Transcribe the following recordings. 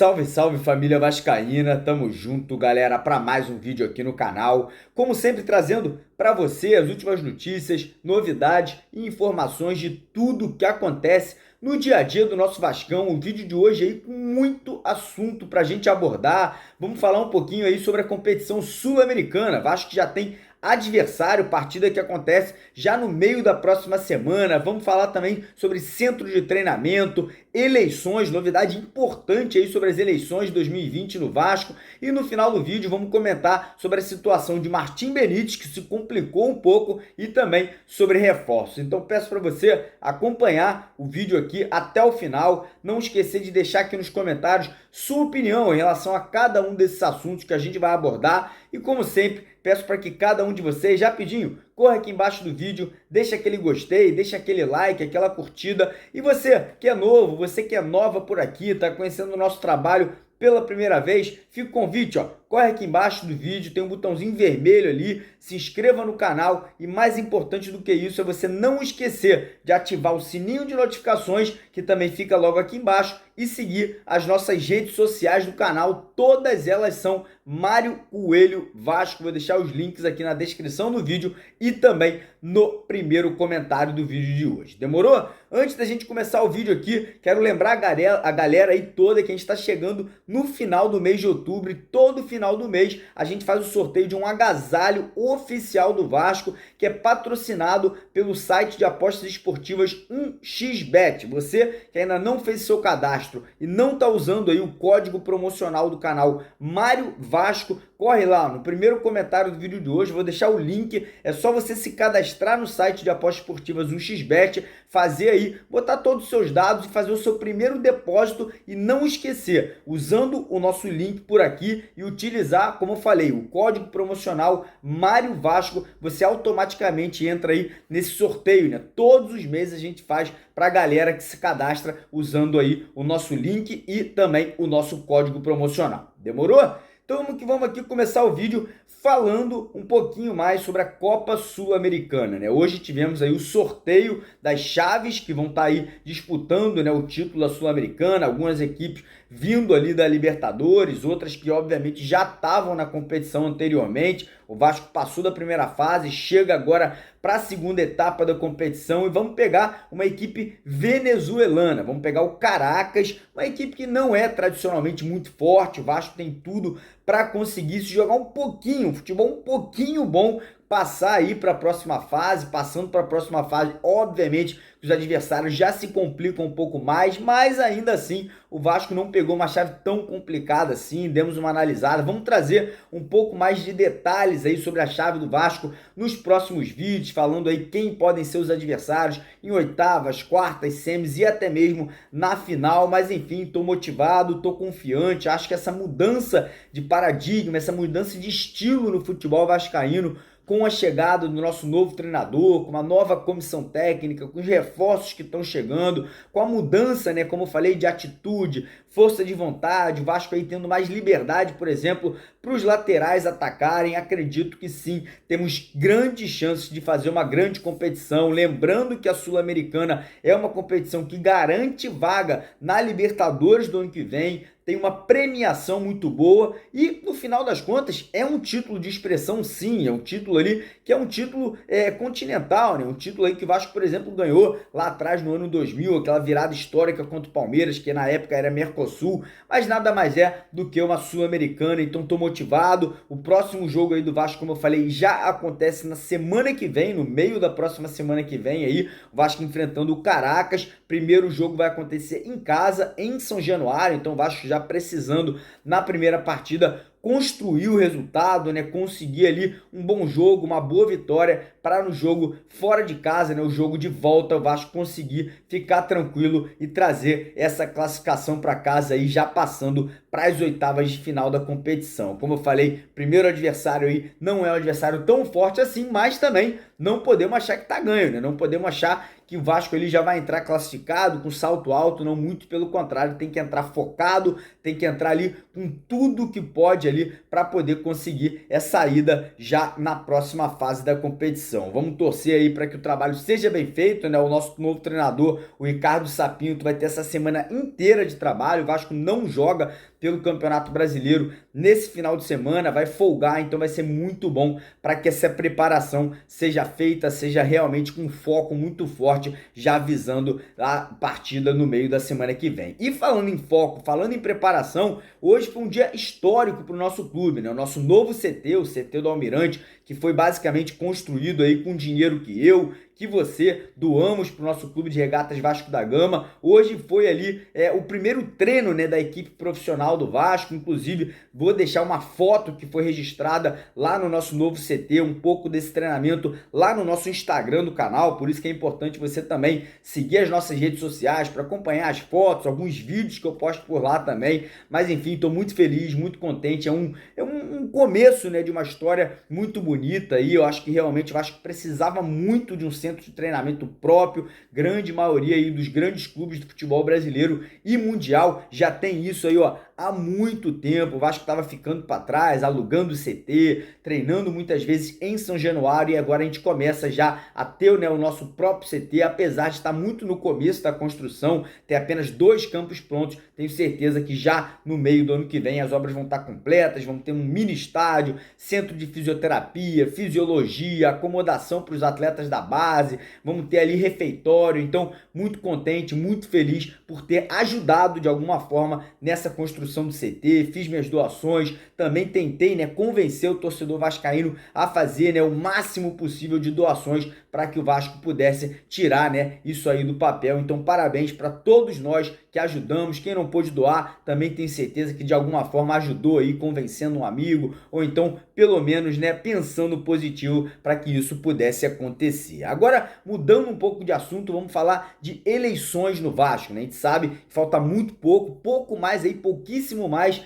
Salve, salve família vascaína, tamo junto galera para mais um vídeo aqui no canal, como sempre trazendo para você as últimas notícias, novidades e informações de tudo que acontece no dia a dia do nosso Vascão. O vídeo de hoje aí com muito assunto para a gente abordar, vamos falar um pouquinho aí sobre a competição sul-americana. Vasco já tem adversário, partida que acontece já no meio da próxima semana. Vamos falar também sobre centro de treinamento, eleições, novidade importante aí sobre as eleições de 2020 no Vasco. E no final do vídeo vamos comentar sobre a situação de Martim Benítez, que se complicou um pouco, e também sobre reforços. Então peço para você acompanhar o vídeo aqui até o final. Não esquecer de deixar aqui nos comentários sua opinião em relação a cada um desses assuntos que a gente vai abordar. E como sempre, peço para que cada um de vocês, rapidinho, corra aqui embaixo do vídeo, deixa aquele gostei, deixa aquele like, aquela curtida. E você que é novo, você que é nova por aqui, está conhecendo o nosso trabalho pela primeira vez, fica o convite, ó, corre aqui embaixo do vídeo, tem um botãozinho vermelho ali, se inscreva no canal e mais importante do que isso é você não esquecer de ativar o sininho de notificações, que também fica logo aqui embaixo, e seguir as nossas redes sociais do canal, todas elas são Mário Coelho Vasco. Vou deixar os links aqui na descrição do vídeo e também no primeiro comentário do vídeo de hoje. Demorou? Antes da gente começar o vídeo aqui, quero lembrar a galera aí toda que a gente está chegando no final do mês de outubro, e todo final do mês a gente faz o sorteio de um agasalho oficial do Vasco, que é patrocinado pelo site de apostas esportivas 1xBet. Você que ainda não fez seu cadastro e não está usando aí o código promocional do canal Mário Vasco, corre lá no primeiro comentário do vídeo de hoje, vou deixar o link, é só você se cadastrar no site de apostas esportivas 1xBet, fazer aí, botar todos os seus dados e fazer o seu primeiro depósito, e não esquecer, usando o nosso link por aqui e utilizar, como eu falei, o código promocional Mário Vasco, você automaticamente entra aí nesse sorteio, né? Todos os meses a gente faz para a galera que se cadastra usando aí o nosso link e também o nosso código promocional. Demorou? Então vamos aqui começar o vídeo falando um pouquinho mais sobre a Copa Sul-Americana, né? Hoje tivemos aí o sorteio das chaves que vão estar aí disputando, né, o título da Sul-Americana, algumas equipes vindo ali da Libertadores, outras que obviamente já estavam na competição anteriormente. O Vasco passou da primeira fase, chega agora para a segunda etapa da competição e vamos pegar uma equipe venezuelana, vamos pegar o Caracas, uma equipe que não é tradicionalmente muito forte. O Vasco tem tudo para conseguir se jogar um pouquinho, um futebol um pouquinho bom, passar aí para a próxima fase. Passando para a próxima fase, obviamente os adversários já se complicam um pouco mais, mas ainda assim o Vasco não pegou uma chave tão complicada assim. Demos uma analisada, vamos trazer um pouco mais de detalhes aí sobre a chave do Vasco nos próximos vídeos, falando aí quem podem ser os adversários em oitavas, quartas, semis e até mesmo na final. Mas enfim, estou motivado, estou confiante, acho que essa mudança de paradigma, essa mudança de estilo no futebol vascaíno, com a chegada do nosso novo treinador, com uma nova comissão técnica, com os reforços que estão chegando, com a mudança, né, como eu falei, de atitude, força de vontade, o Vasco aí tendo mais liberdade, por exemplo, para os laterais atacarem, acredito que sim, temos grandes chances de fazer uma grande competição. Lembrando que a Sul-Americana é uma competição que garante vaga na Libertadores do ano que vem, tem uma premiação muito boa e, no final das contas, é um título de expressão sim, é um título ali que é um título continental, né? Um título aí que o Vasco, por exemplo, ganhou lá atrás no ano 2000, aquela virada histórica contra o Palmeiras, que na época era Mercosul, mas nada mais é do que uma Sul-Americana. Então estou motivado. O próximo jogo aí do Vasco, como eu falei, já acontece na semana que vem, no meio da próxima semana que vem aí, o Vasco enfrentando o Caracas. Primeiro jogo vai acontecer em casa, em São Januário, então o Vasco já precisando na primeira partida construir o resultado, né? Conseguir ali um bom jogo, uma boa vitória para no jogo fora de casa, né? O jogo de volta, o Vasco conseguir ficar tranquilo e trazer essa classificação para casa aí, já passando para as oitavas de final da competição. Como eu falei, primeiro adversário aí não é um adversário tão forte assim, mas também não podemos achar que tá ganho, né? Não podemos achar que o Vasco ele já vai entrar classificado com salto alto, não, muito pelo contrário, tem que entrar focado, tem que entrar ali com tudo que pode ali para poder conseguir essa ida já na próxima fase da competição. Vamos torcer aí para que o trabalho seja bem feito, né? O nosso novo treinador, o Ricardo Sapinto, vai ter essa semana inteira de trabalho. O Vasco não joga pelo Campeonato Brasileiro nesse final de semana, vai folgar, então vai ser muito bom para que essa preparação seja feita, seja realmente com foco muito forte, já visando a partida no meio da semana que vem. E falando em foco, falando em preparação, hoje foi um dia histórico para o nosso clube, né? O nosso novo CT, o CT do Almirante, que foi basicamente construído aí com dinheiro que você doamos para o nosso clube de regatas Vasco da Gama. Hoje foi ali o primeiro treino, né, da equipe profissional do Vasco. Inclusive, vou deixar uma foto que foi registrada lá no nosso novo CT, um pouco desse treinamento lá no nosso Instagram do canal. Por isso que é importante você também seguir as nossas redes sociais para acompanhar as fotos, alguns vídeos que eu posto por lá também. Mas enfim, estou muito feliz, muito contente. É um começo, né, de uma história muito bonita. E eu acho que realmente o Vasco precisava muito de um centro de treinamento próprio. Grande maioria aí dos grandes clubes do futebol brasileiro e mundial já tem isso aí, ó, há muito tempo. O Vasco estava ficando para trás, alugando o CT, treinando muitas vezes em São Januário, e agora a gente começa já a ter, né, o nosso próprio CT, apesar de estar muito no começo da construção, ter apenas 2 campos prontos. Tenho certeza que já no meio do ano que vem as obras vão estar completas, vamos ter um mini estádio, centro de fisioterapia, fisiologia, acomodação para os atletas da base, vamos ter ali refeitório. Então, muito contente, muito feliz por ter ajudado de alguma forma nessa construção do CT, fiz minhas doações, também tentei, né, convencer o torcedor vascaíno a fazer, né, o máximo possível de doações para que o Vasco pudesse tirar, né, isso aí do papel. Então, parabéns para todos nós que ajudamos. Quem não pôde doar, também tenho certeza que de alguma forma ajudou aí, convencendo um amigo, ou então, pelo menos, né, pensando positivo para que isso pudesse acontecer. Agora, mudando um pouco de assunto, vamos falar de eleições no Vasco, né? A gente sabe que falta muito pouco mais aí, pouquíssimo mais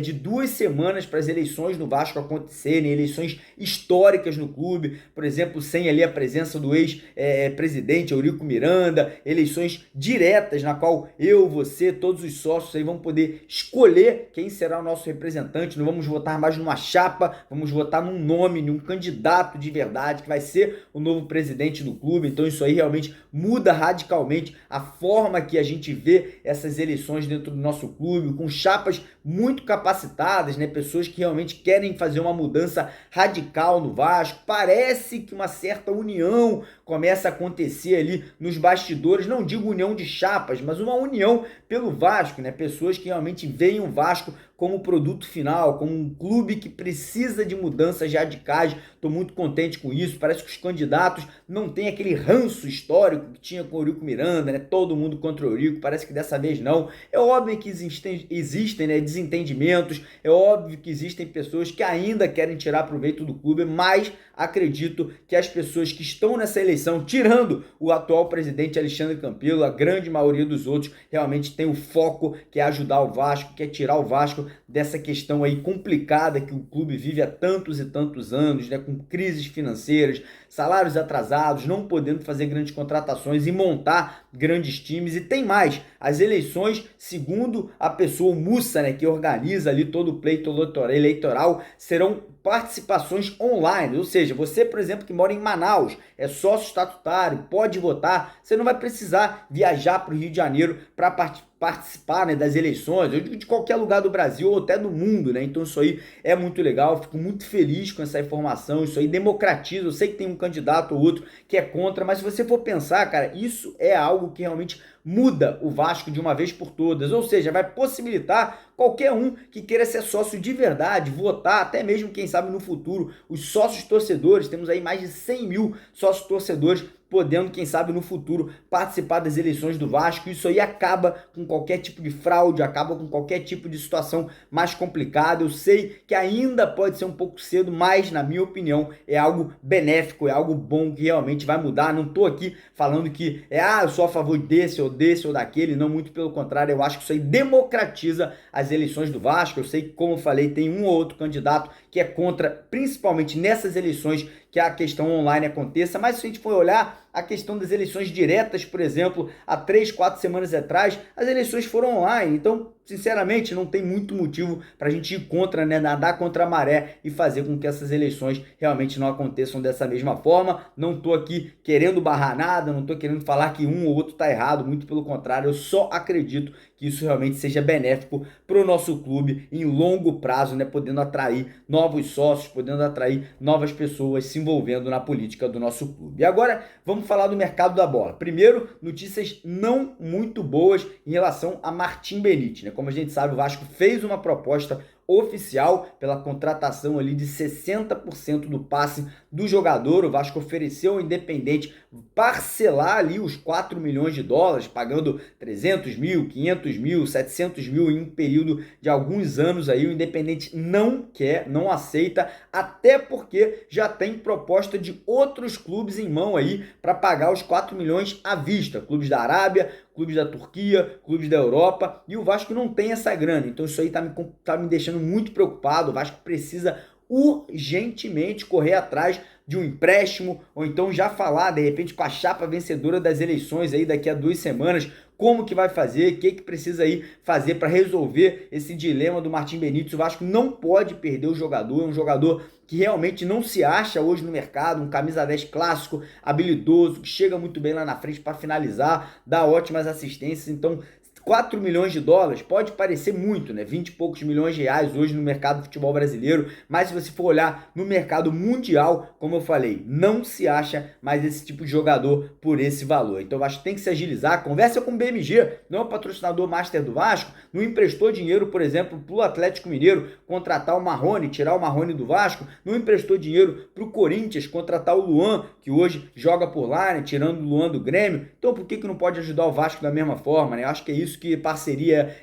de 2 semanas para as eleições no Vasco acontecerem, eleições históricas no clube, por exemplo, sem ali a presença do ex-presidente Eurico Miranda, eleições diretas na qual eu, você, todos os sócios aí vão poder escolher quem será o nosso representante. Não vamos votar mais numa chapa, vamos votar num nome, num candidato de verdade que vai ser o novo presidente do clube. Então isso aí realmente muda radicalmente a forma que a gente vê essas eleições dentro do nosso clube, com chapas muito capacitadas, né? Pessoas que realmente querem fazer uma mudança radical no Vasco. Parece que uma certa união começa a acontecer ali nos bastidores, não digo união de chapas, mas uma união pelo Vasco, né? Pessoas que realmente veem o Vasco como produto final, como um clube que precisa de mudanças radicais. Estou muito contente com isso. Parece que os candidatos não têm aquele ranço histórico que tinha com o Eurico Miranda, né? Todo mundo contra o Eurico, parece que dessa vez não. É óbvio que existem, né, desentendimentos, é óbvio que existem pessoas que ainda querem tirar proveito do clube, mas acredito que as pessoas que estão nessa eleição, tirando o atual presidente Alexandre Campelo, a grande maioria dos outros realmente tem o foco que é ajudar o Vasco, que é tirar o Vasco dessa questão aí complicada que o clube vive há tantos e tantos anos, né, com crises financeiras, salários atrasados, não podendo fazer grandes contratações e montar grandes times. E tem mais, as eleições, segundo a pessoa, o Mussa, né, que organiza ali todo o pleito eleitoral, serão participações online, ou seja, você, por exemplo, que mora em Manaus, é sócio estatutário, pode votar, você não vai precisar viajar para o Rio de Janeiro para participar, né, das eleições, eu digo de qualquer lugar do Brasil ou até do mundo, né? Então isso aí é muito legal, fico muito feliz com essa informação, isso aí democratiza. Eu sei que tem um candidato ou outro que é contra, mas se você for pensar, cara, isso é algo que realmente muda o Vasco de uma vez por todas, ou seja, vai possibilitar qualquer um que queira ser sócio de verdade, votar, até mesmo, quem sabe, no futuro, os sócios torcedores. Temos aí mais de 100 mil sócios torcedores podendo, quem sabe, no futuro participar das eleições do Vasco. Isso aí acaba com qualquer tipo de fraude, acaba com qualquer tipo de situação mais complicada. Eu sei que ainda pode ser um pouco cedo, mas, na minha opinião, é algo benéfico, é algo bom que realmente vai mudar. Não estou aqui falando que eu sou a favor desse ou daquele, não, muito pelo contrário. Eu acho que isso aí democratiza as eleições do Vasco. Eu sei que, como eu falei, tem um ou outro candidato que é contra, principalmente nessas eleições, que a questão online aconteça, mas se a gente for olhar, a questão das eleições diretas, por exemplo, há 3, 4 semanas atrás, as eleições foram online, então, sinceramente, não tem muito motivo para a gente ir contra, né, nadar contra a maré e fazer com que essas eleições realmente não aconteçam dessa mesma forma. Não estou aqui querendo barrar nada, não estou querendo falar que um ou outro está errado, muito pelo contrário, eu só acredito que isso realmente seja benéfico para o nosso clube em longo prazo, né, podendo atrair novos sócios, podendo atrair novas pessoas se envolvendo na política do nosso clube. E agora vamos falar do mercado da bola. Primeiro, notícias não muito boas em relação a Martim Benítez, né? Como a gente sabe, o Vasco fez uma proposta oficial pela contratação ali de 60% do passe do jogador. O Vasco ofereceu ao Independente parcelar ali os 4 milhões de dólares, pagando 300 mil, 500 mil, 700 mil em um período de alguns anos aí. O Independente não quer, não aceita, até porque já tem proposta de outros clubes em mão aí para pagar os 4 milhões à vista. Clubes da Arábia, clubes da Turquia, clubes da Europa, e o Vasco não tem essa grana, então isso aí tá me deixando muito preocupado. O Vasco precisa urgentemente correr atrás de um empréstimo, ou então já falar, de repente, com a chapa vencedora das eleições aí daqui a 2 semanas, como que vai fazer, o que precisa aí fazer para resolver esse dilema do Martim Benítez. O Vasco não pode perder o jogador, é um jogador que realmente não se acha hoje no mercado, um camisa 10 clássico, habilidoso, que chega muito bem lá na frente para finalizar, dá ótimas assistências. Então 4 milhões de dólares pode parecer muito, né? 20 e poucos milhões de reais hoje no mercado do futebol brasileiro, mas se você for olhar no mercado mundial, como eu falei, não se acha mais esse tipo de jogador por esse valor. Então o Vasco tem que se agilizar, conversa com o BMG, não é o patrocinador master do Vasco, não emprestou dinheiro, por exemplo, para o Atlético Mineiro contratar o Marrone, tirar o Marrone do Vasco, não emprestou dinheiro para o Corinthians contratar o Luan, que hoje joga por lá, né? Tirando o Luan do Grêmio. Então por que não pode ajudar o Vasco da mesma forma, né? Eu acho que é isso que parceria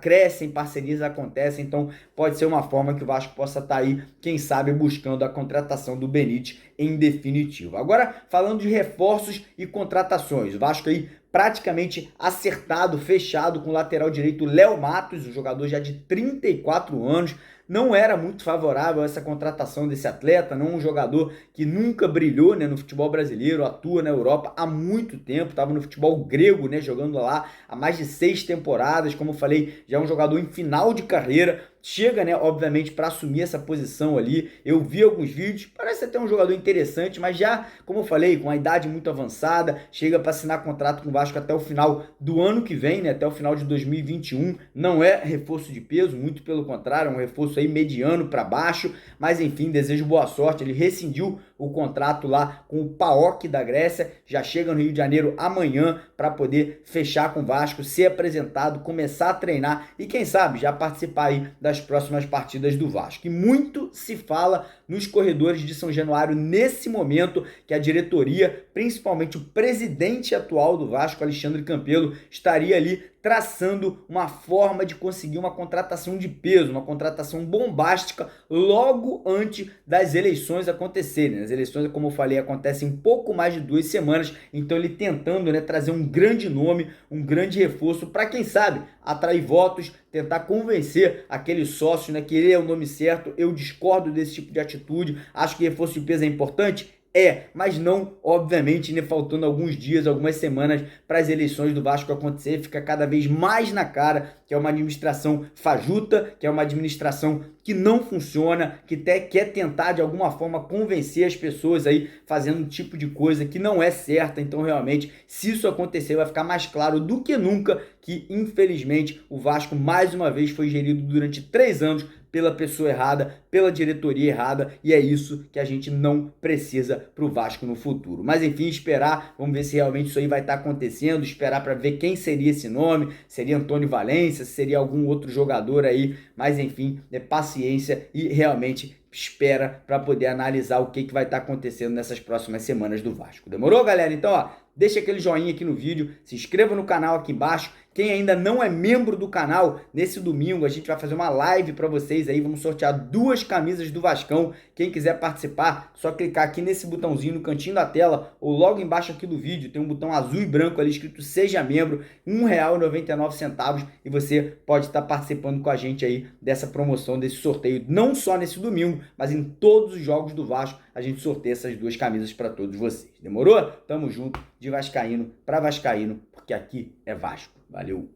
crescem, parcerias acontecem, então pode ser uma forma que o Vasco possa estar aí, quem sabe, buscando a contratação do Benítez em definitivo. Agora, falando de reforços e contratações, o Vasco aí praticamente acertado, fechado com o lateral direito Léo Matos, um jogador já de 34 anos, não era muito favorável a essa contratação desse atleta, não um jogador que nunca brilhou, né, no futebol brasileiro, atua na Europa há muito tempo, estava no futebol grego, né, jogando lá há mais de 6 temporadas, como eu falei, já é um jogador em final de carreira, chega, né, obviamente, para assumir essa posição ali. Eu vi alguns vídeos, parece até um jogador interessante, mas já, como eu falei, com a idade muito avançada, chega para assinar contrato com o Vasco até o final do ano que vem, né, até o final de 2021. Não é reforço de peso, muito pelo contrário, é um reforço aí mediano para baixo, mas enfim, desejo boa sorte. Ele rescindiu o contrato lá com o PAOK da Grécia, já chega no Rio de Janeiro amanhã para poder fechar com o Vasco, ser apresentado, começar a treinar e quem sabe já participar aí das próximas partidas do Vasco. E muito se fala nos corredores de São Januário nesse momento que a diretoria, principalmente o presidente atual do Vasco, Alexandre Campelo, estaria ali traçando uma forma de conseguir uma contratação de peso, uma contratação bombástica logo antes das eleições acontecerem. As eleições, como eu falei, acontecem em pouco mais de 2 semanas, então ele tentando, né, trazer um grande nome, um grande reforço para, quem sabe, atrair votos, tentar convencer aquele sócio, né, que ele é o nome certo. Eu discordo desse tipo de atitude, acho que reforço de peso é importante, mas não, obviamente, né, faltando alguns dias, algumas semanas para as eleições do Vasco acontecer, fica cada vez mais na cara que é uma administração fajuta, que é uma administração que não funciona, que quer tentar de alguma forma convencer as pessoas aí fazendo um tipo de coisa que não é certa. Então realmente, se isso acontecer, vai ficar mais claro do que nunca que infelizmente o Vasco mais uma vez foi gerido durante 3 anos pela pessoa errada, pela diretoria errada, e é isso que a gente não precisa para o Vasco no futuro. Mas enfim, esperar, vamos ver se realmente isso aí vai estar acontecendo, esperar para ver quem seria esse nome, seria Antônio Valência, seria algum outro jogador aí, mas enfim, paciência e realmente espera para poder analisar o que vai estar acontecendo nessas próximas semanas do Vasco. Demorou, galera? Então, ó, deixa aquele joinha aqui no vídeo, se inscreva no canal aqui embaixo. Quem ainda não é membro do canal, nesse domingo a gente vai fazer uma live para vocês aí, vamos sortear 2 camisas do Vascão. Quem quiser participar, só clicar aqui nesse botãozinho no cantinho da tela ou logo embaixo aqui do vídeo, tem um botão azul e branco ali escrito Seja Membro, R$1,99 e você pode estar participando com a gente aí dessa promoção, desse sorteio, não só nesse domingo, mas em todos os jogos do Vasco a gente sorteia essas duas camisas para todos vocês. Demorou? Tamo junto, de vascaíno para vascaíno, porque aqui é Vasco. Valeu!